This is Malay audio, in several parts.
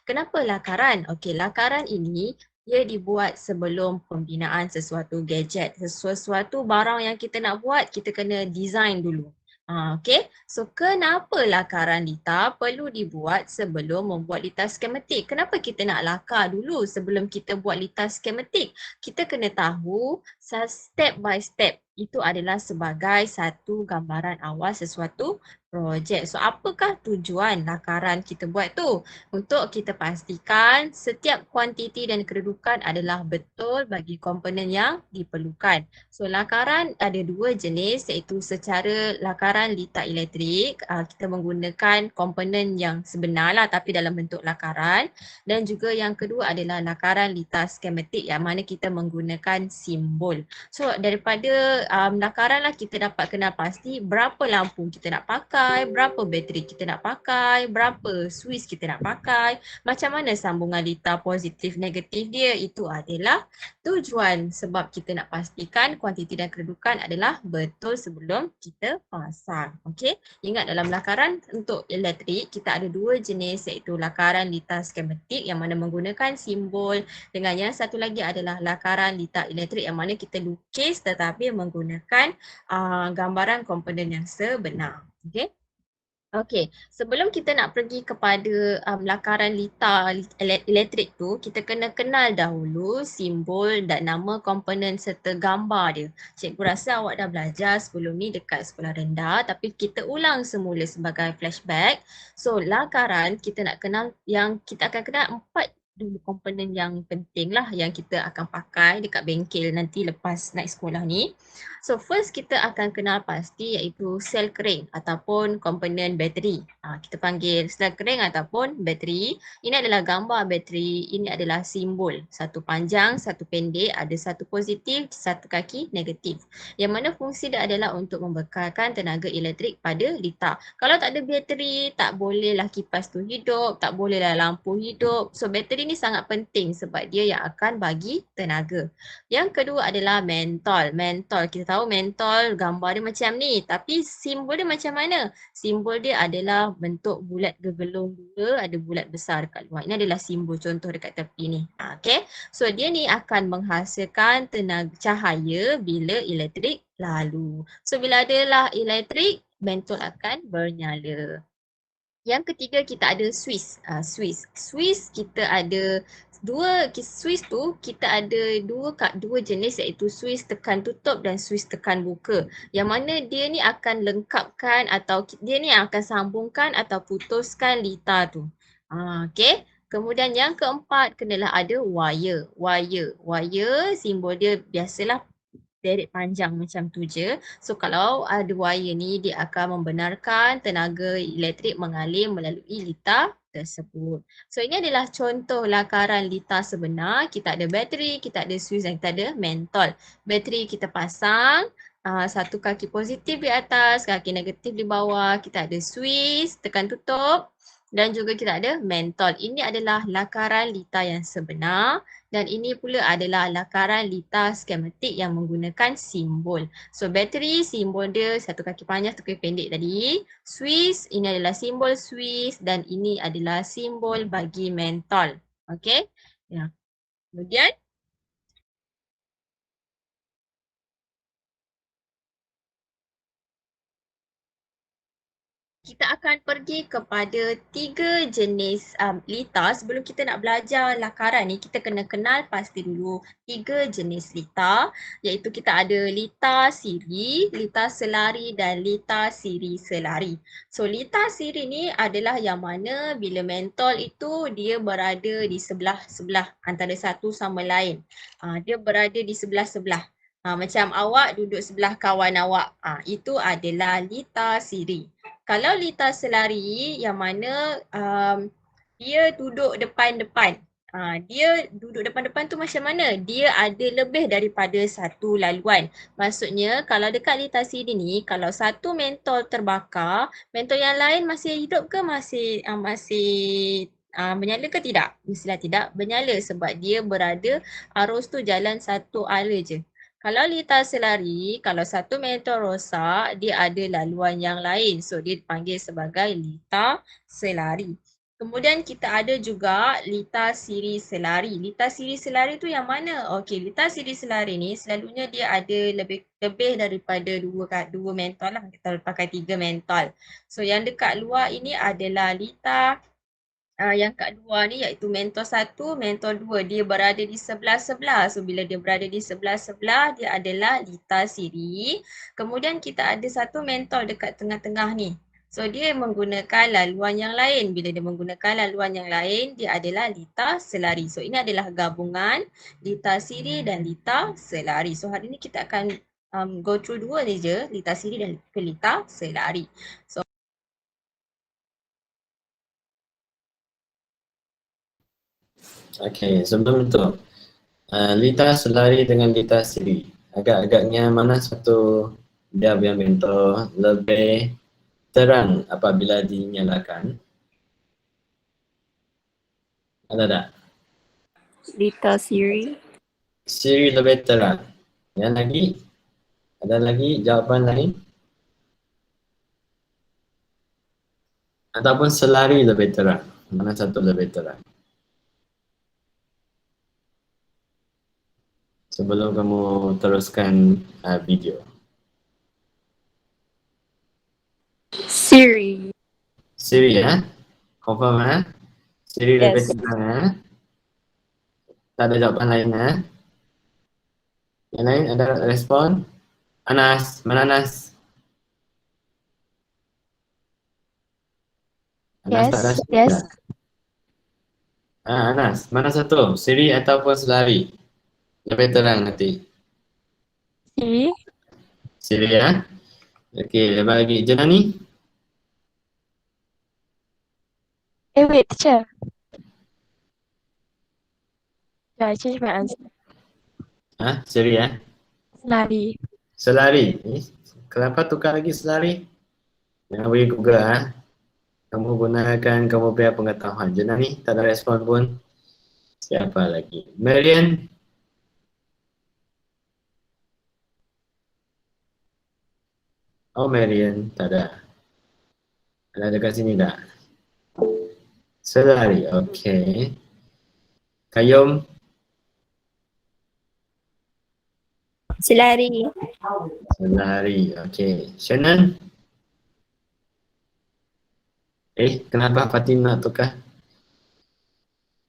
Kenapa lakaran? Okey, lakaran ini dia dibuat sebelum pembinaan sesuatu gadget, sesuatu barang yang kita nak buat, kita kena design dulu. Okey. So kenapa lakaran lita perlu dibuat sebelum membuat lita skematik? Kenapa kita nak lakar dulu sebelum kita buat lita skematik? Kita kena tahu step by step. Itu adalah sebagai satu gambaran awal sesuatu projek. So apakah tujuan lakaran kita buat tu? Untuk kita pastikan setiap kuantiti dan kedudukan adalah betul bagi komponen yang diperlukan. So lakaran ada dua jenis, iaitu secara lakaran lita elektrik, kita menggunakan komponen yang sebenar lah tapi dalam bentuk lakaran, dan juga yang kedua adalah lakaran lita skematik yang mana kita menggunakan simbol. So daripada lakaran lah kita dapat kenal pasti berapa lampu kita nak pakai, berapa bateri kita nak pakai, berapa switch kita nak pakai, macam mana sambungan lita positif negatif dia. Itu adalah tujuan, sebab kita nak pastikan kuantiti dan kedudukan adalah betul sebelum kita pasang. Okey, ingat dalam lakaran untuk elektrik kita ada dua jenis, iaitu lakaran lita skematik yang mana menggunakan simbol, dengan yang satu lagi adalah lakaran lita elektrik yang mana kita lukis tetapi menggunakan gambaran komponen yang sebenar. Okey. Okey, sebelum kita nak pergi kepada lakaran lita elektrik tu, kita kena kenal dahulu simbol dan nama komponen serta gambar dia. Cikgu rasa awak dah belajar sebelum ni dekat sekolah rendah, tapi kita ulang semula sebagai flashback. So, lakaran kita nak kenal, yang kita akan kenal 4 dulu komponen yang penting lah yang kita akan pakai dekat bengkel nanti lepas naik sekolah ni. So first kita akan kenal pasti iaitu sel kering ataupun komponen bateri. Kita panggil sel kering ataupun bateri. Ini adalah gambar bateri, ini adalah simbol. Satu panjang, satu pendek, ada satu positif, satu kaki negatif. Yang mana fungsi dia adalah untuk membekalkan tenaga elektrik pada lita. Kalau tak ada bateri, tak bolehlah kipas tu hidup, tak bolehlah lampu hidup. So bateri ni sangat penting sebab dia yang akan bagi tenaga. Yang kedua adalah mentol. Mentol, kita tahu mentol gambar dia macam ni, tapi simbol dia macam mana? Simbol dia adalah bentuk bulat gegelung dua, ada bulat besar dekat luar. Ini adalah simbol contoh dekat tepi ni. Okay. So dia ni akan menghasilkan tenaga cahaya bila elektrik lalu. So bila adalah elektrik, mentol akan bernyala. Yang ketiga kita ada switch. Switch kita ada switch tu kita ada dua jenis, iaitu switch tekan tutup dan switch tekan buka. Yang mana dia ni akan lengkapkan atau dia ni akan sambungkan atau putuskan lita tu. Okey. Kemudian yang keempat kenalah ada wire. Wire simbol dia biasalah deret panjang macam tu je. So kalau ada wire ni, dia akan membenarkan tenaga elektrik mengalir melalui lita tersebut. So ini adalah contoh lakaran lita sebenar. Kita ada bateri, kita ada switch dan kita ada mentol. Bateri kita pasang, satu kaki positif di atas, kaki negatif di bawah. Kita ada switch, tekan tutup. Dan juga kita ada mentol. Ini adalah lakaran lita yang sebenar. Dan ini pula adalah lakaran lita skematik yang menggunakan simbol. So bateri simbol dia satu kaki panjang, satu kaki pendek tadi. Switch, ini adalah simbol switch dan ini adalah simbol bagi mentol. Okey. Ya. Kemudian kita akan pergi kepada 3 jenis lita. Sebelum kita nak belajar lakaran ni, kita kena kenal pasti dulu 3 jenis lita, iaitu kita ada lita siri, lita selari dan lita siri selari. So lita siri ni adalah yang mana bila mentol itu dia berada di sebelah-sebelah antara satu sama lain. Dia berada di sebelah-sebelah. Macam awak duduk sebelah kawan awak. Itu adalah lita siri. Kalau lita selari yang mana dia duduk depan-depan. Dia duduk depan-depan tu macam mana? Dia ada lebih daripada satu laluan. Maksudnya kalau dekat lita siri ni, kalau satu mentol terbakar, mentol yang lain masih hidup ke masih menyala ke tidak? Mestilah tidak bernyala sebab dia berada arus tu jalan satu arah je. Kalau lita selari, kalau satu mentol rosak, dia ada laluan yang lain. So, dia dipanggil sebagai lita selari. Kemudian kita ada juga lita siri selari. Lita siri selari tu yang mana? Okey, lita siri selari ni selalunya dia ada lebih daripada dua mentol lah. Kita pakai 3 mentol. So yang dekat luar ini adalah lita yang kat luar ni iaitu mentol 1, mentol 2. Dia berada di sebelah-sebelah. So bila dia berada di sebelah-sebelah dia adalah lita siri. Kemudian kita ada satu mentol dekat tengah-tengah ni. So dia menggunakan laluan yang lain. Bila dia menggunakan laluan yang lain dia adalah lita selari. So ini adalah gabungan lita siri dan lita selari. So hari ni kita akan go through dua ni je, lita siri dan lita selari. So Okey, sebelum tu, lita selari dengan lita siri. Agak-agaknya mana satu dia punya mentol lebih terang apabila dinyalakan? Ada tak? Lita Siri. Siri lebih terang. Yang lagi? Ada lagi jawapan lain? Ataupun selari lebih terang? Mana satu lebih terang? Sebelum kamu teruskan video. Siri. Siri ya? Confirm ya? Siri lebih Yes. terang ya? Tak ada jawapan lain ya? Yang lain ada respon? Anas, mana Anas? Anas tak Yes. respon Yes. tak? Anas, mana satu? Siri ataupun selari? Lebih terang nanti. Siri. Siri ya? Okey, lepas lagi. Jenani? Wait, teacher. Yeah, I changed my answer. Siri ya? Selari. Selari. Kenapa tukar lagi selari? Jangan pergi Google Kamu gunakan kamu punya pengetahuan. Jenani tak ada respon pun. Siapa lagi? Marian? Oh, Marian. Tak ada. Ada dekat sini tak? Selari. Okey. Kayum? Selari. Selari. Okey. Shannon? Kenapa Fatin nak tukar?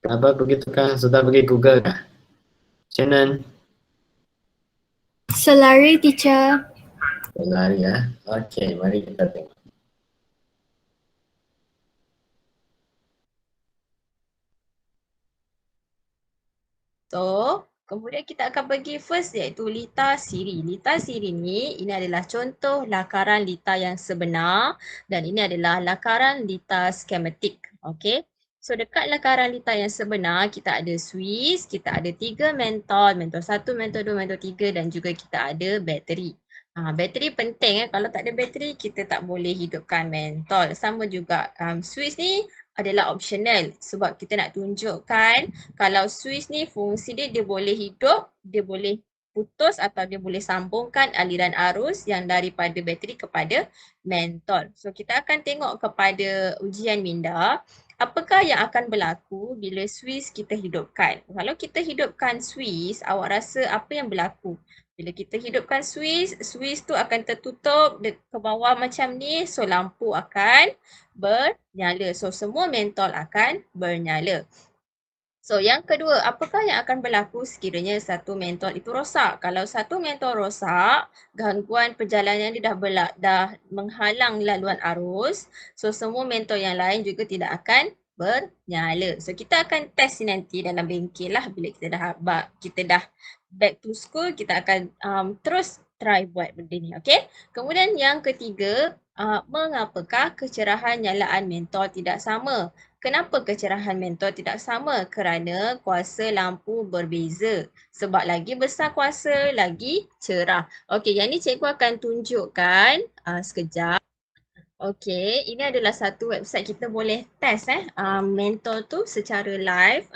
Kenapa pergi tukar? Sudah pergi Google dah? Shannon? Selari, teacher. Selari ya. Okey, mari kita tengok. So, kemudian kita akan pergi first iaitu lita siri. Lita siri ni, ini adalah contoh lakaran lita yang sebenar dan ini adalah lakaran lita skematik. Okay. So, dekat lakaran lita yang sebenar, kita ada Swiss, kita ada 3 mentol, mentol 1, mentol 2, mentol 3 dan juga kita ada bateri. Bateri penting kalau tak ada bateri kita tak boleh hidupkan mentol. Sama juga Swiss ni adalah optional sebab kita nak tunjukkan kalau Swiss ni fungsi dia boleh hidup, dia boleh putus atau dia boleh sambungkan aliran arus yang daripada bateri kepada mentol. So kita akan tengok kepada ujian minda, apakah yang akan berlaku bila Swiss kita hidupkan. Kalau kita hidupkan Swiss, awak rasa apa yang berlaku? Bila kita hidupkan Swiss, Swiss tu akan tertutup ke bawah macam ni, so lampu akan bernyala. So semua mentol akan bernyala. So yang kedua, apakah yang akan berlaku sekiranya satu mentol itu rosak? Kalau satu mentol rosak, gangguan perjalanan dia dah menghalang laluan arus. So semua mentol yang lain juga tidak akan bernyala. So kita akan test nanti dalam bengkel lah bila kita dah back to school, kita akan terus try buat benda ni, okay? Kemudian yang ketiga, mengapakah kecerahan nyalaan mentol tidak sama? Kenapa kecerahan mentol tidak sama? Kerana kuasa lampu berbeza. Sebab lagi besar kuasa, lagi cerah. Okey, yang ni cikgu akan tunjukkan sekejap. Okey, ini adalah satu website kita boleh test mentol tu secara live.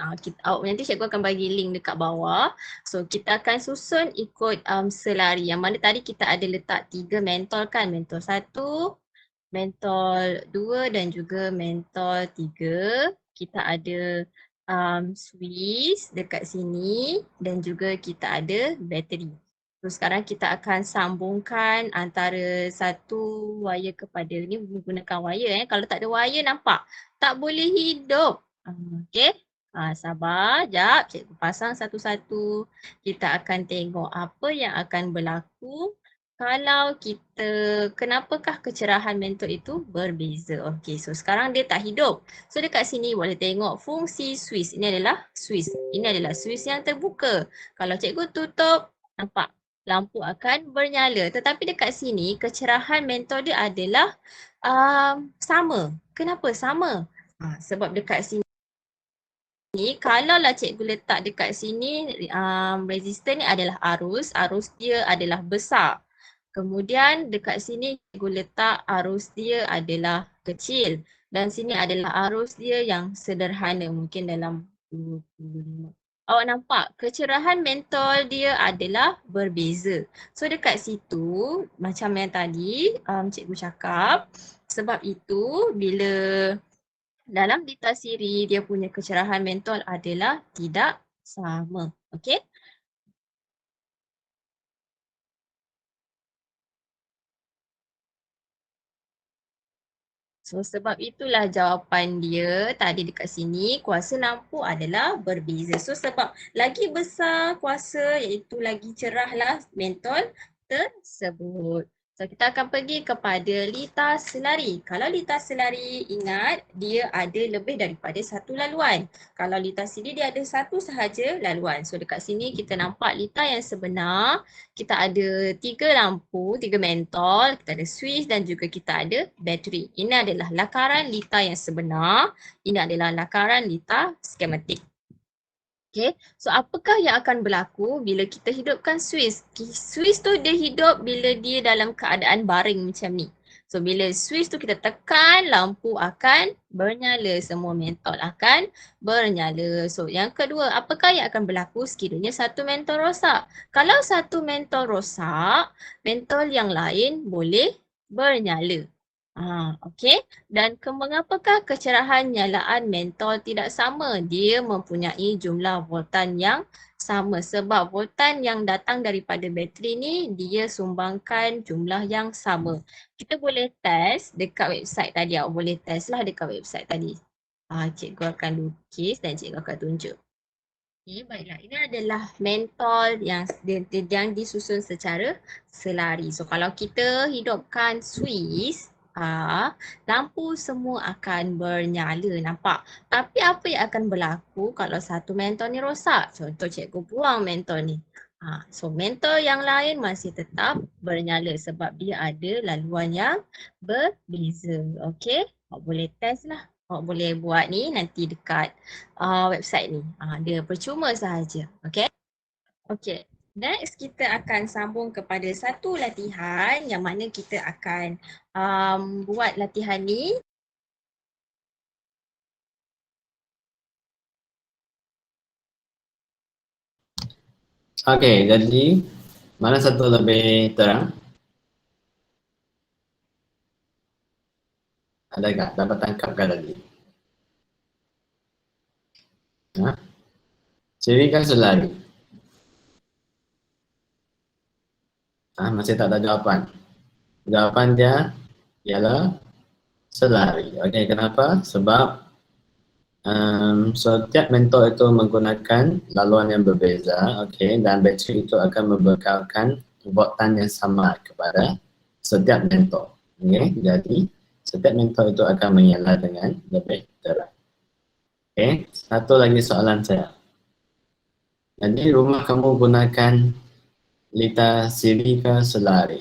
Nanti cikgu akan bagi link dekat bawah. So kita akan susun ikut selari. Yang mana tadi kita ada letak 3 mentol kan. Mentol 1, mentol 2 dan juga mentol 3. Kita ada Swiss dekat sini dan juga kita ada bateri. So sekarang kita akan sambungkan antara satu wire kepada ni menggunakan wire. Kalau tak ada wire nampak tak boleh hidup. Okey. Sabar, jap cikgu pasang satu-satu. Kita akan tengok apa yang akan berlaku kalau kita, kenapakah kecerahan mentol itu berbeza. Okey, so sekarang dia tak hidup. So dekat sini boleh tengok fungsi Swiss. Ini adalah Swiss. Ini adalah Swiss yang terbuka. Kalau cikgu tutup, nampak lampu akan bernyala. Tetapi dekat sini kecerahan mentol dia adalah sama. Kenapa sama? Sebab dekat sini kalaulah cikgu letak dekat sini resistor ni adalah arus dia adalah besar. Kemudian dekat sini cikgu letak arus dia adalah kecil dan sini adalah arus dia yang sederhana mungkin dalam 25. Awak nampak kecerahan mentol dia adalah berbeza. So dekat situ macam yang tadi cikgu cakap, sebab itu bila dalam lita siri dia punya kecerahan mentol adalah tidak sama. Okey? So sebab itulah jawapan dia tadi dekat sini, kuasa lampu adalah berbeza. So sebab lagi besar kuasa iaitu lagi cerahlah mentol tersebut. So kita akan pergi kepada lita selari. Kalau lita selari ingat dia ada lebih daripada satu laluan. Kalau lita siri dia ada satu sahaja laluan. So dekat sini kita nampak lita yang sebenar. Kita ada 3 lampu, 3 mentol, kita ada switch dan juga kita ada bateri. Ini adalah lakaran lita yang sebenar. Ini adalah lakaran lita skematik. Okay, so apakah yang akan berlaku bila kita hidupkan switch? Switch tu dia hidup bila dia dalam keadaan baring macam ni. So bila switch tu kita tekan, lampu akan bernyala. Semua mentol akan bernyala. So yang kedua, apakah yang akan berlaku sekiranya satu mentol rosak? Kalau satu mentol rosak, mentol yang lain boleh bernyala. Okey. Dan mengapakah kecerahan nyalaan mentol tidak sama? Dia mempunyai jumlah voltan yang sama sebab voltan yang datang daripada bateri ni dia sumbangkan jumlah yang sama. Kita boleh test dekat website tadi. Awak boleh test lah dekat website tadi. Cikgu akan lukis dan cikgu akan tunjuk. Okay, baiklah. Ini adalah mentol yang disusun secara selari. So kalau kita hidupkan switch, lampu semua akan bernyala, nampak? Tapi apa yang akan berlaku kalau satu mentol ni rosak? Contoh cikgu buang mentol ni. So mentol yang lain masih tetap bernyala sebab dia ada laluan yang berbeza. Okey, boleh test lah. Awak boleh buat ni nanti dekat website ni. Dia percuma sahaja. Okay? Okay. Next kita akan sambung kepada satu latihan yang mana kita akan buat latihan ni. Okay, jadi mana satu lebih terang? Adakah dapat tangkapkan tadi? Siri kan selari. Masih tak ada jawapan. Jawapan dia ialah selari. Okey, kenapa? Sebab setiap mentol itu menggunakan laluan yang berbeza, okey, dan bateri itu akan membekalkan voltan yang sama kepada setiap mentol. Okey, jadi setiap mentol itu akan menyala dengan lebih terang. Okey, satu lagi soalan saya. Jadi rumah kamu gunakan lita siri ke selari?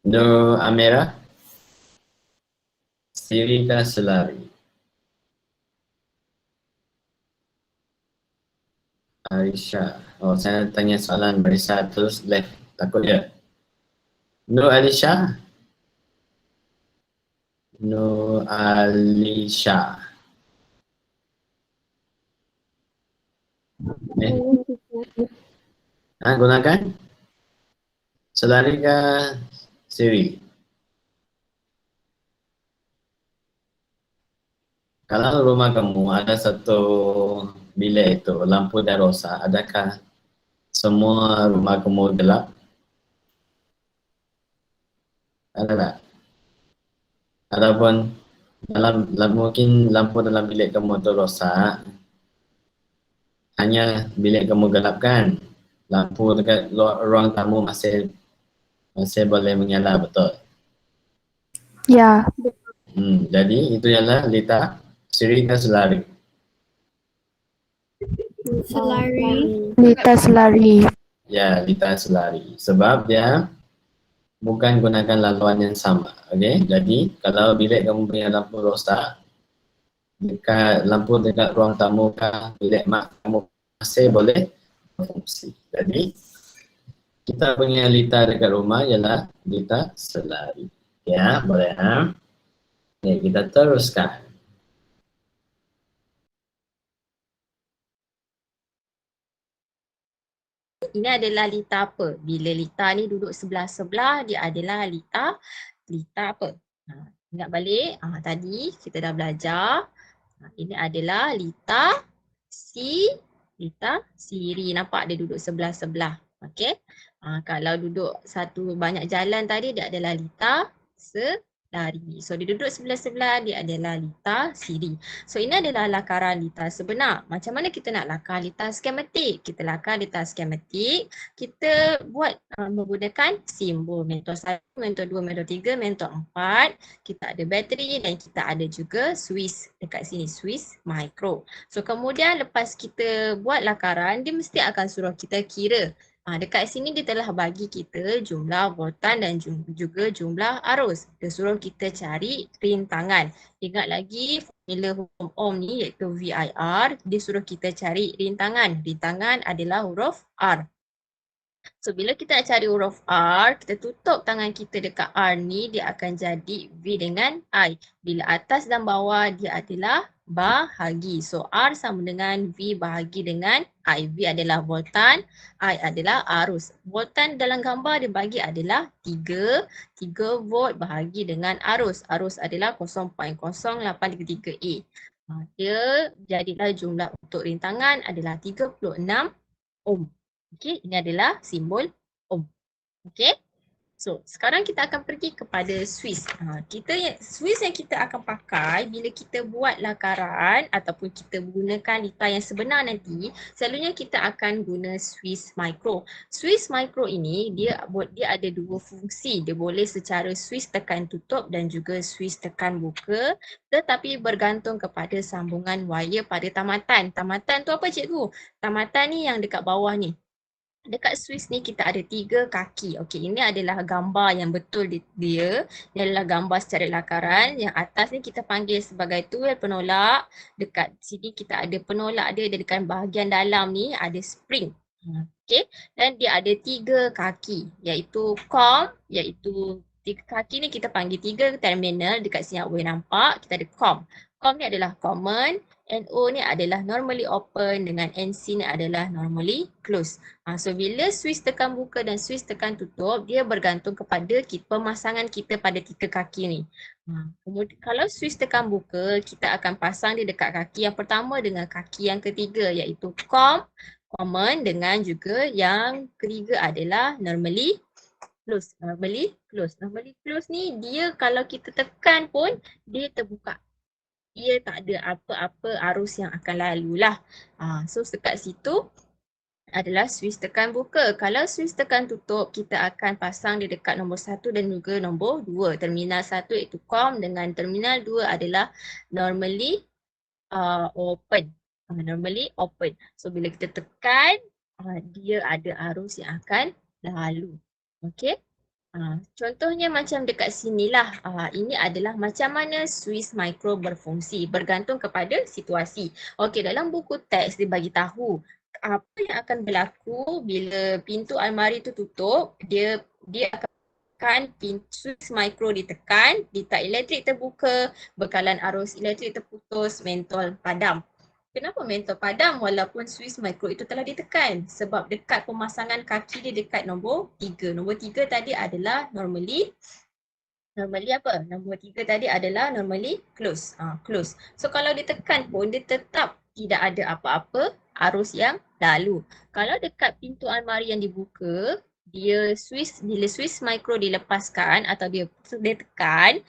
Nur Amira, siri ke selari? Aisyah. Oh, saya tanya soalan Marisa terus left. Takut dia. Nur Alisha. Nur Alisha. Gunakan selari ke siri. Kalau rumah kamu ada satu bilik itu lampu dah rosak, adakah semua rumah kamu gelap? Ada tak? Ataupun mungkin lampu dalam bilik kamu tu rosak, hanya bilik kamu gelap kan? Lampu dekat ruang tamu masih boleh menyala, betul? Ya. Jadi itu ialah lita, siri dan selari. Selari. Lita selari. Ya, lita selari. Sebab dia bukan gunakan laluan yang sama. Okey, jadi kalau bilik kamu punya lampu rosak, lampu dekat ruang tamu ke bilik mak kamu masih boleh berfungsi. Jadi kita punya lita dekat rumah ialah lita selari. Ya, boleh ha? Okay, kita teruskan. Ini adalah lita apa? Bila lita ni duduk sebelah-sebelah, dia adalah lita apa? Ingat balik, tadi kita dah belajar. Ini adalah lita siri. Nampak dia duduk sebelah-sebelah. Okey. Kalau duduk satu banyak jalan tadi, dia adalah lita selari. So dia duduk sebelah-sebelah, dia adalah lita siri. So ini adalah lakaran lita sebenar. Macam mana kita nak lakar lita skematik? Kita lakar lita skematik, kita buat menggunakan simbol mentor 1, mentor 2, mentor 3, mentor 4. Kita ada bateri dan kita ada juga Swiss. Dekat sini Swiss Micro. So kemudian lepas kita buat lakaran, dia mesti akan suruh kita kira. Dekat sini dia telah bagi kita jumlah voltan dan juga jumlah arus. Dia suruh kita cari rintangan. Ingat lagi formula hukum Ohm ni iaitu VIR. Dia suruh kita cari rintangan. Rintangan adalah huruf R. So bila kita nak cari huruf R, kita tutup tangan kita dekat R ni, dia akan jadi V dengan I. Bila atas dan bawah dia adalah bahagi. So R sama dengan V bahagi dengan I. V adalah voltan, I adalah arus. Voltan dalam gambar dia bagi adalah 3 volt bahagi dengan arus. Arus adalah 0.0833 A. Dia jadilah jumlah untuk rintangan adalah 36 ohm. Okey, ini adalah simbol ohm. Okey. So, sekarang kita akan pergi kepada Swiss. Swiss yang kita akan pakai bila kita buat lakaran ataupun kita gunakan lita yang sebenar nanti, selalunya kita akan guna Swiss Micro. Swiss Micro ini dia ada dua fungsi. Dia boleh secara Swiss tekan tutup dan juga Swiss tekan buka, tetapi bergantung kepada sambungan wire pada tamatan. Tamatan tu apa cikgu? Tamatan ni yang dekat bawah ni. Dekat Swiss ni kita ada 3 kaki. Okey, ini adalah gambar yang betul dia. Ini adalah gambar secara lakaran. Yang atas ni kita panggil sebagai tuel penolak. Dekat sini kita ada penolak dia dekat bahagian dalam ni ada spring. Okey, dan dia ada 3 kaki iaitu COM, iaitu 3 kaki ni kita panggil 3 terminal. Dekat sini awak boleh nampak kita ada COM. COM ni adalah common, NO ni adalah normally open dengan NC ni adalah normally close. So bila Swiss tekan buka dan Swiss tekan tutup, dia bergantung kepada pemasangan kita pada 3 kaki ni. Kemudian kalau Swiss tekan buka, kita akan pasang dia dekat kaki yang pertama dengan kaki yang ketiga iaitu common dengan juga yang ketiga adalah normally close. Normally close ni dia kalau kita tekan pun dia terbuka. Ia tak ada apa-apa arus yang akan lalu lah. So dekat situ adalah Swiss tekan buka. Kalau Swiss tekan tutup, kita akan pasang dia dekat nombor 1 dan juga nombor 2. Terminal 1 iaitu COM dengan terminal 2 adalah normally open. Normally open. So bila kita tekan, dia ada arus yang akan lalu. Okay. Contohnya macam dekat sinilah, ini adalah macam mana Swiss Micro berfungsi bergantung kepada situasi. Okey, dalam buku teks dia bagi tahu apa yang akan berlaku bila pintu almari tu tutup, dia akan Swiss Micro ditekan, litar elektrik terbuka, bekalan arus elektrik terputus, mentol padam. Kenapa mentol padam walaupun Swiss Micro itu telah ditekan? Sebab dekat pemasangan kaki dia dekat nombor 3. Nombor 3 tadi adalah normally apa? Nombor 3 tadi adalah normally close. Close. So kalau ditekan pun dia tetap tidak ada apa-apa arus yang lalu. Kalau dekat pintu almari yang dibuka, bila Swiss Micro dilepaskan atau dia tekan,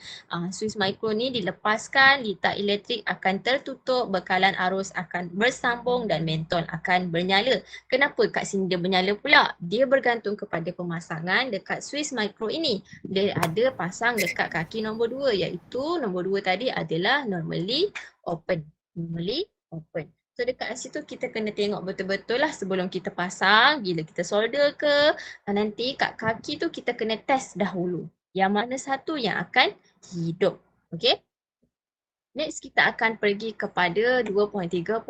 Swiss Micro ni dilepaskan, litar elektrik akan tertutup, bekalan arus akan bersambung dan mentol akan bernyala. Kenapa kat sini dia bernyala pula? Dia bergantung kepada pemasangan dekat Swiss Micro ini. Dia ada pasang dekat kaki nombor 2, iaitu nombor 2 tadi adalah normally open. Normally open. So dekat situ kita kena tengok betul-betul lah sebelum kita pasang, bila kita solder ke, nanti kat kaki tu kita kena test dahulu. Yang mana satu yang akan hidup. Okay? Next kita akan pergi kepada 2.3.5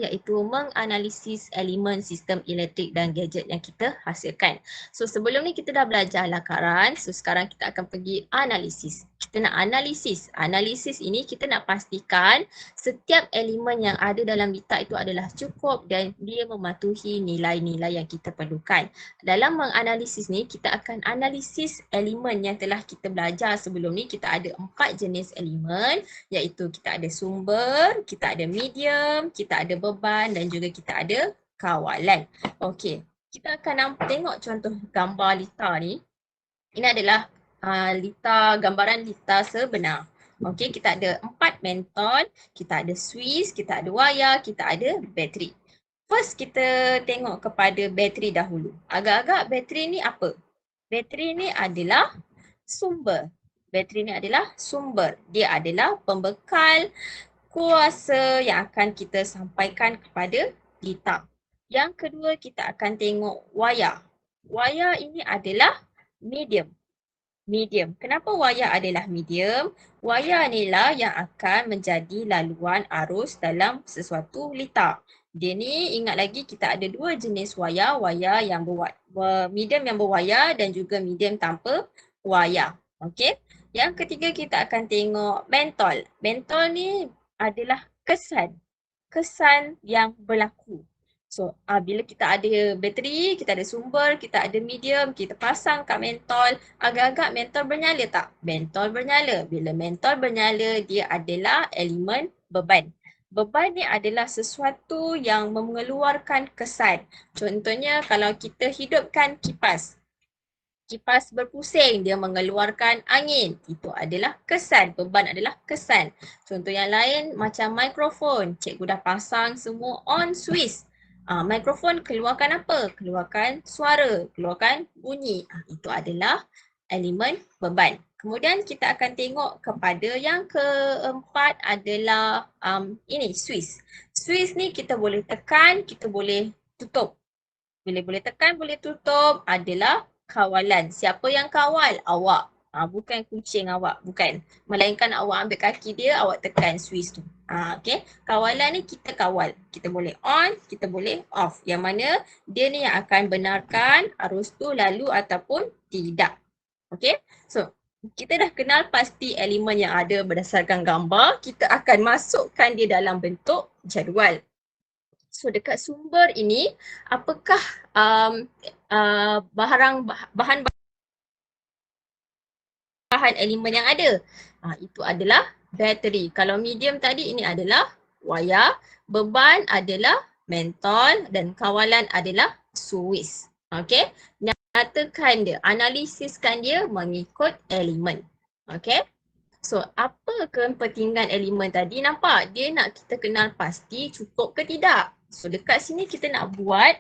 iaitu menganalisis elemen sistem elektrik dan gadget yang kita hasilkan. So sebelum ni kita dah belajar lakaran, so sekarang kita akan pergi analisis. Kita nak analisis. Analisis ini kita nak pastikan setiap elemen yang ada dalam litar itu adalah cukup dan dia mematuhi nilai-nilai yang kita perlukan. Dalam menganalisis ni kita akan analisis elemen yang telah kita belajar sebelum ni. Kita ada 4 jenis elemen iaitu kita ada sumber, kita ada medium, kita ada beban dan juga kita ada kawalan. Okey, kita akan tengok contoh gambar litar ni. Ini adalah gambaran litar sebenar. Okey, kita ada 4 mentol, kita ada Swiss, kita ada wayar, kita ada bateri. First kita tengok kepada bateri dahulu. Agak-agak bateri ni apa? Bateri ni adalah sumber. Bateri ni adalah sumber. Dia adalah pembekal kuasa yang akan kita sampaikan kepada litar. Yang kedua kita akan tengok wayar. Wayar ini adalah medium. Medium. Kenapa wayar adalah medium? Wayar inilah yang akan menjadi laluan arus dalam sesuatu litar. Dia ni ingat lagi kita ada 2 jenis wayar. Wayar yang medium yang berwayar dan juga medium tanpa wayar. Okey. Yang ketiga kita akan tengok mentol. Mentol ni adalah kesan. Kesan yang berlaku. So bila kita ada bateri, kita ada sumber, kita ada medium, kita pasang kat mentol, agak-agak mentol bernyala tak? Mentol bernyala. Bila mentol bernyala, dia adalah elemen beban. Beban ni adalah sesuatu yang mengeluarkan kesan. Contohnya kalau kita hidupkan kipas. Kipas berpusing, dia mengeluarkan angin. Itu adalah kesan. Beban adalah kesan. Contoh yang lain macam mikrofon. Cikgu dah pasang semua on Swiss. Mikrofon keluarkan apa? Keluarkan suara, keluarkan bunyi. Itu adalah elemen beban. Kemudian kita akan tengok kepada yang keempat adalah ini Swiss. Swiss ni kita boleh tekan, kita boleh tutup. Bila boleh tekan, boleh tutup adalah kawalan. Siapa yang kawal? Awak. Bukan kucing awak, bukan. Melainkan awak ambil kaki dia, awak tekan Swiss tu. Okay. Kawalan ni kita kawal. Kita boleh on, kita boleh off. Yang mana dia ni yang akan benarkan arus tu lalu ataupun tidak. Okay. So, kita dah kenal pasti elemen yang ada berdasarkan gambar. Kita akan masukkan dia dalam bentuk jadual. So dekat sumber ini, apakah bahan elemen yang ada? Itu adalah bateri. Kalau medium tadi ini adalah wayar, beban adalah mentol dan kawalan adalah Swiss. Okey, nyatakan dia, analisiskan dia mengikut elemen. Okey. So, apa kepentingan elemen tadi? Nampak? Dia nak kita kenal pasti cukup ke tidak. So, dekat sini kita nak buat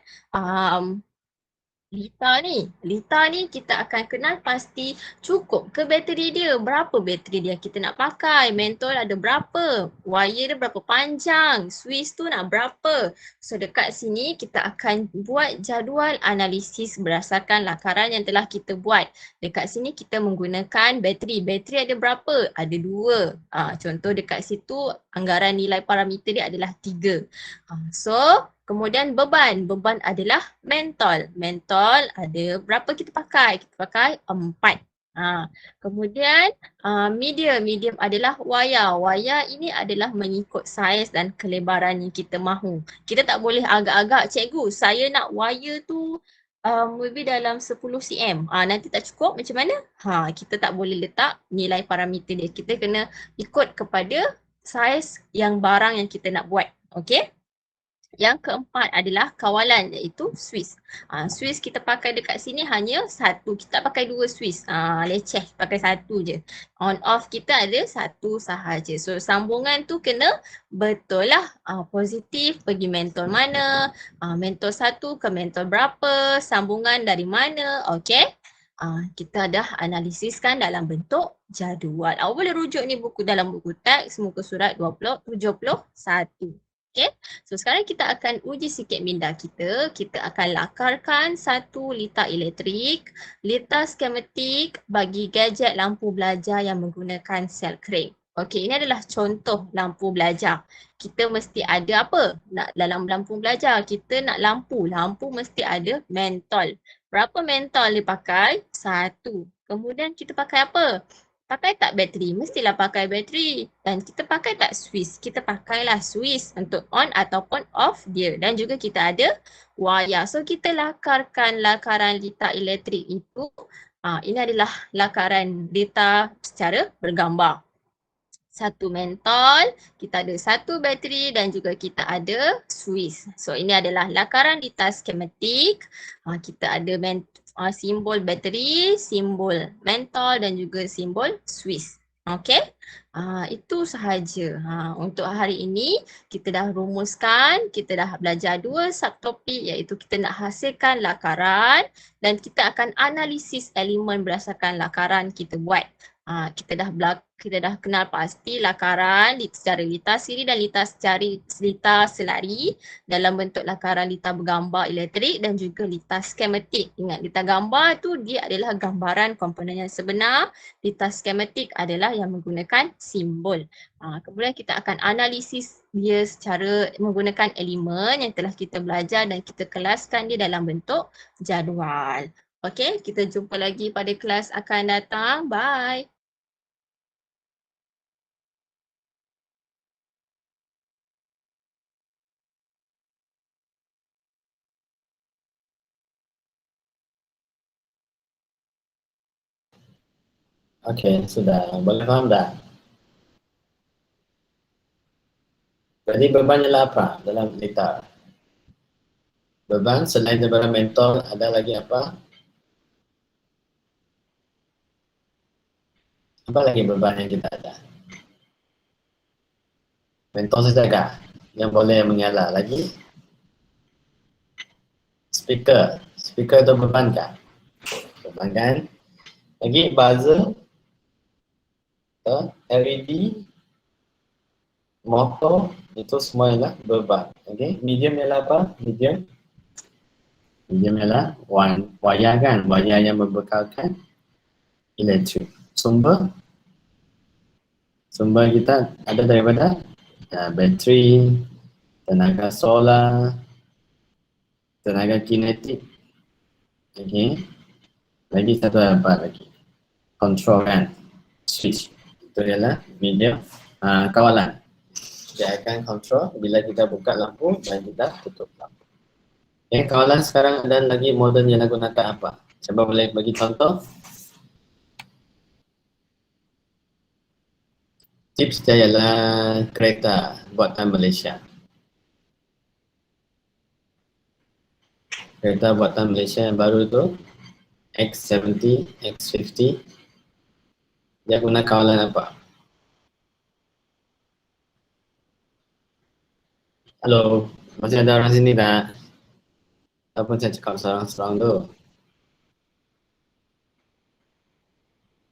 litar ni. Litar ni kita akan kenal pasti cukup ke bateri dia. Berapa bateri dia kita nak pakai. Mentol ada berapa. Wire dia berapa panjang. Swiss tu nak berapa. So dekat sini kita akan buat jadual analisis berdasarkan lakaran yang telah kita buat. Dekat sini kita menggunakan bateri. Bateri ada berapa? Ada 2. Contoh dekat situ anggaran nilai parameter dia adalah 3. So kemudian beban. Beban adalah mentol. Mentol ada berapa kita pakai? Kita pakai 4. Kemudian medium adalah wayar. Wayar ini adalah mengikut saiz dan kelebaran yang kita mahu. Kita tak boleh agak-agak, cikgu saya nak wayar tu maybe dalam 10 cm. Nanti tak cukup macam mana? Kita tak boleh letak nilai parameter dia. Kita kena ikut kepada saiz yang barang yang kita nak buat. Okey? Yang keempat adalah kawalan, iaitu Swiss. Swiss kita pakai dekat sini hanya satu. Kita tak pakai dua Swiss. Leceh, pakai satu je. On off kita ada satu sahaja. So sambungan tu kena betul lah. Positif pergi mentol mana, mentol satu ke mentol berapa, sambungan dari mana, okey. Kita dah analisiskan dalam bentuk jadual. Awak boleh rujuk ni buku dalam buku teks muka surat 71. Okay, so sekarang kita akan uji sikit minda kita. Kita akan lakarkan satu litar elektrik, litar skematik bagi gadget lampu belajar yang menggunakan sel kring. Okey, ini adalah contoh lampu belajar. Kita mesti ada apa? Dalam lampu belajar, kita nak lampu. Lampu mesti ada mentol. Berapa mentol dipakai? Satu. Kemudian kita pakai apa? Pakai tak bateri? Mestilah pakai bateri. Dan kita pakai tak Swiss? Kita pakailah Swiss untuk on ataupun off dia. Dan juga kita ada wayar. So kita lakarkan lakaran litar elektrik itu. Ini adalah lakaran litar secara bergambar. Satu mentol, kita ada satu bateri dan juga kita ada Swiss. So ini adalah lakaran litar skematik. Kita ada simbol bateri, simbol mentol dan juga simbol Swiss. Okey, itu sahaja. Untuk hari ini kita dah rumuskan, kita dah belajar dua subtopik, iaitu kita nak hasilkan lakaran dan kita akan analisis elemen berdasarkan lakaran kita buat. Kita dah kenal pasti lakaran secara litar siri dan litar selari dalam bentuk lakaran litar bergambar elektrik dan juga litar skematik. Ingat, litar gambar tu dia adalah gambaran komponen yang sebenar, litar skematik adalah yang menggunakan simbol. Kemudian kita akan analisis dia secara menggunakan elemen yang telah kita belajar dan kita kelaskan dia dalam bentuk jadual. Okey, kita jumpa lagi pada kelas akan datang. Bye. Okey, sudah. Boleh faham tak? Jadi beban ialah apa dalam litar? Beban selain daripada mentol ada lagi apa? Apa lagi beban yang kita ada? Mentol saja yang boleh menyala lagi? Speaker. Speaker itu beban kah? Beban kan? Lagi buzzer, LED, motor, itu semua ialah beban. Okay. Medium ialah apa? Medium ialah wayar kan? Wayar yang membekalkan elektrik. Sumber kita ada daripada bateri, tenaga solar, tenaga kinetik. Okay. Lagi satu apa lagi? Control kan? Switch. Itu ialah medium kawalan. Dia akan control bila kita buka lampu dan kita tutup lampu. Okay, kawalan sekarang ada lagi model yang gunakan apa? Cuba boleh bagi contoh? Tips dia ialah kereta buatan Malaysia. Kereta buatan Malaysia yang baru itu X70, X50. Dia guna kawalan apa? Halo, masih ada orang sini tak? Apa saya cakap seorang-seorang tu?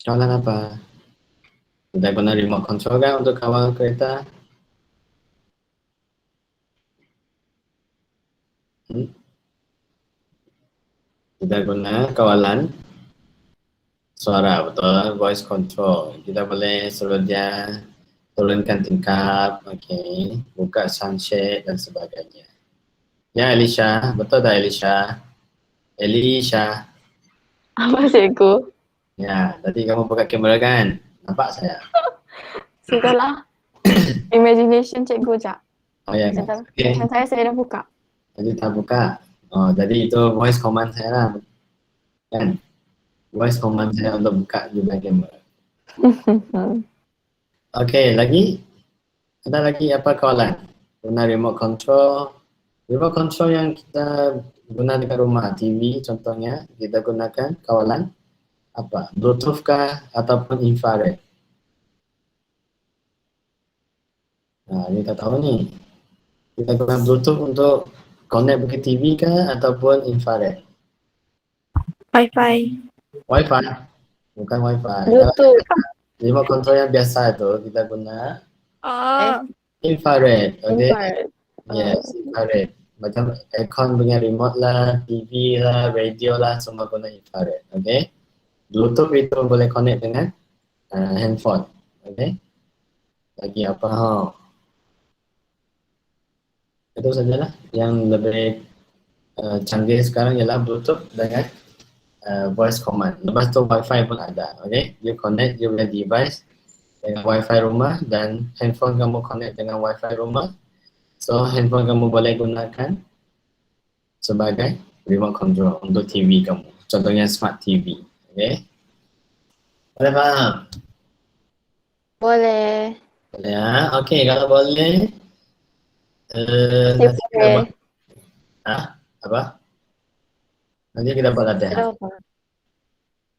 Kawalan apa? Kita guna remote control kan untuk kawal kereta? Kita guna kawalan suara, betul, voice control. Kita boleh suruh dia turunkan tingkap, okay, buka sunshade dan sebagainya. Ya, Elisha, betul tak Elisha? Elisha. Apa cikgu? Ya, tadi kamu buka kamera kan? Nampak saya? Sudahlah. Imagination cikgu jap. Oh ya kan? Sudah. Okey. Yang saya dah buka. Jadi tak buka. Oh, jadi itu voice command saya lah. Kan? Voice command saya untuk buka juga kamera. Okey, lagi? Ada lagi apa kawalan? Guna remote control. Remote control yang kita guna dekat rumah, TV contohnya, kita gunakan kawalan apa? Bluetooth kah ataupun infrared? Nah, ini tak tahu ni. Kita guna Bluetooth untuk connect ke TV kah ataupun infrared? Wi-Fi. Wi-Fi? Bukan Wi-Fi. Kalau Bluetooth. remote control yang biasa tu kita guna Ah. infrared. Okay? Infrared. Yes, infrared. Macam aircon punya remote lah, TV lah, radio lah, semua guna infrared. Okay? Bluetooth itu boleh connect dengan handphone. Okay? Lagi apa? Itu sajalah. Yang lebih canggih sekarang ialah Bluetooth dengan voice command. Lepas tu Wi-Fi pun ada. Okay? You connect you punya device dengan Wi-Fi rumah dan handphone kamu connect dengan Wi-Fi rumah. So handphone kamu boleh gunakan sebagai remote control untuk TV kamu. Contohnya smart TV. Okay? Boleh faham? Boleh. Boleh ya? Okay, kalau boleh. Sip, Nanti kita boleh. buat. Apa? Nanti kita buat latihan.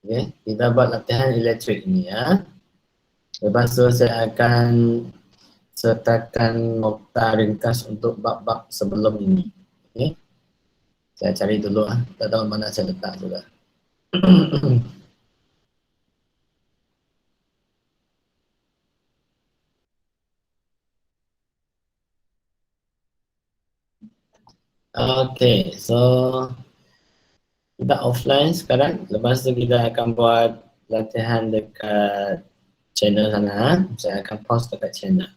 Okay? Kita buat latihan elektrik ni ya. Lepas tu saya akan sertakan nota ringkas untuk bab-bab sebelum ini. Okay? Saya cari dulu tak tahu mana saya letak juga. Okay, so kita offline sekarang. Lepas tu kita akan buat latihan dekat channel sana. Saya akan post dekat channel.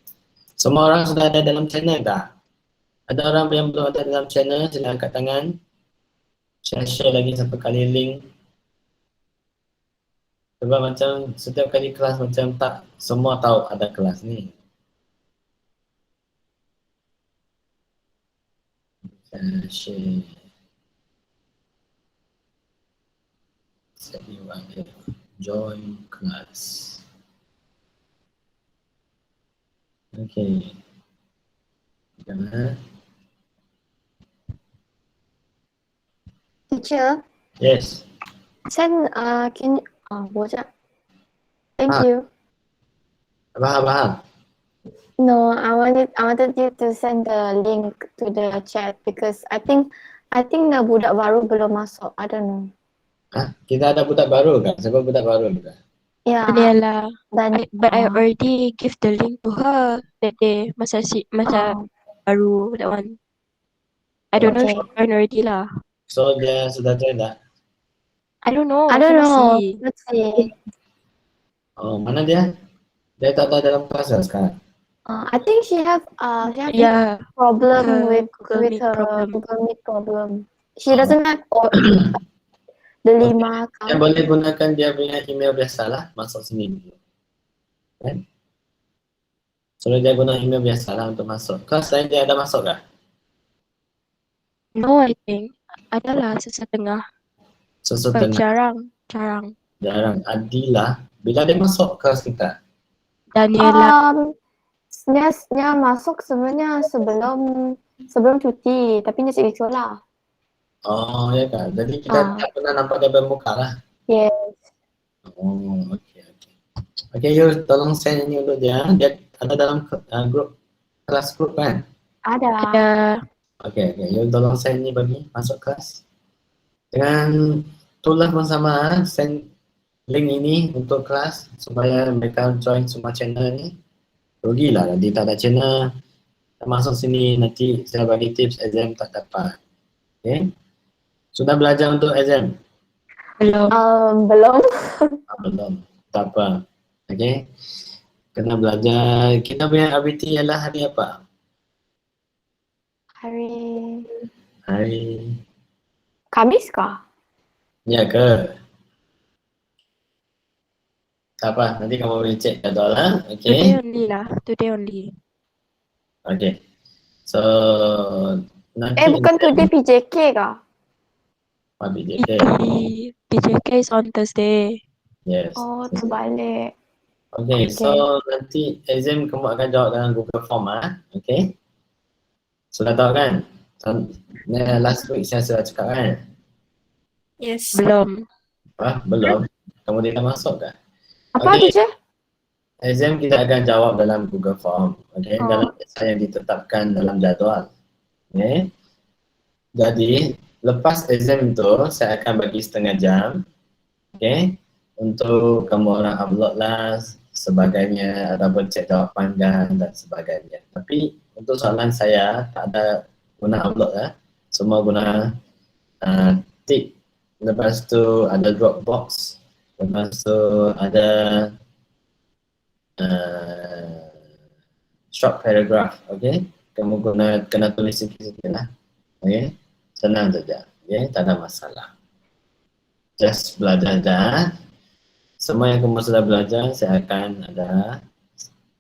Semua orang sudah ada dalam channel tak? Ada orang yang belum ada dalam channel, sila angkat tangan. Saya share lagi satu kali link. Sebab macam setiap kali kelas macam tak semua tahu ada kelas ni. Saya share. Set URL. Join class. Okay. Jangan. Teacher, Yes. send can you boleh. Thank Ah. you. Faham. No, I wanted you to send the link to the chat because I think the budak baru belum masuk. I don't know. Kita ada budak baru kan? Siapa budak baru kita? Yeah. Daniela, Dan but I already give the link to her that day masa baru that one. I don't know if Okay. she joined already lah. So dia sudah join dah? I don't know. I don't cannot know. see. Let's see. Oh, mana dia? Dia tak ada dalam kelas lah sekarang. I think she have Yeah, problem her with Google Meet her problem. Google Meet problem. She doesn't have the 5 Dia account. boleh gunakan dia punya email biasa lah, masuk sini dulu. Kan? So dia guna email biasa lah untuk masuk. Kelas lain dia ada masuk kah? No, I think adalah sesetengah. But Sesetengah. jarang. Jarang. Adila, bila dia masuk kelas kita? Daniela, Dia masuk sebenarnya sebelum cuti, tapi dia sikit sekolah. Oh, ya kan. Jadi kita tak pernah nampak dia bermuka lah. Yes. Oh, okey. Okey, you tolong send ini untuk dia. Dia ada dalam grup, kelas grup kan? Ada. ada Okey. You tolong send ini bagi masuk kelas. Dengan tulah pun sama, send link ini untuk kelas supaya mereka join semua channel ni. Rugilah nanti tak ada channel, tak masuk sini, nanti saya bagi tips exam tak dapat. Okay? Sudah belajar untuk exam? belum. Belum. Belum. Tak apa. Okay? Kena belajar. Kita punya RBT ialah hari apa? Hari Kamis kah? ya ke? Tak apa, nanti kamu boleh cek jadual lah. Today Okay. only lah. Today only. Okay. So, nanti Bukan today PJK kah? BJK. PJK is on Thursday. Yes. Oh, terbalik. Okay, Okay. so nanti exam kamu akan jawab dalam Google Form ah. Okay. Sudah tahu kan? Last week saya sudah cakap kan? Yes. Belum. Belum. Kamu tidak masuk kan? Apa Okay. teacher? Exam kita akan jawab dalam Google Form. Okay. Oh. Dalam masa yang ditetapkan dalam jadual. Okay. Jadi, lepas exam itu saya akan bagi setengah jam. Okay. Untuk kamu orang upload lah sebagainya, ataupun cek jawapan dan sebagainya. Tapi untuk soalan saya tak ada guna upload lah. Semua guna tick. Lepas tu ada Dropbox. Lepas tu ada short paragraph. Okay. Kamu kena tulis sikit-sikit lah. Okay. Senang saja. Okay. Tak ada masalah. Just belajar dah. Semua yang kamu sudah belajar, saya akan ada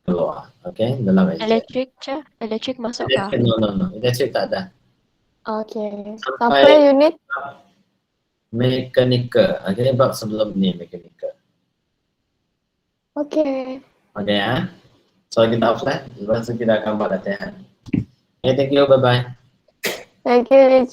keluar. Okay, dalam exam. Electric je. Electric masuk kah? No. Electric tak ada. Okay. Sampai- Sampai unit? Mechanical. Okay, bab sebelum ni mechanical. Okay. Okay ya. So kita offline. Lepas tu kita akan buat latihan. Okay, thank you. Bye-bye. Thank you, teacher.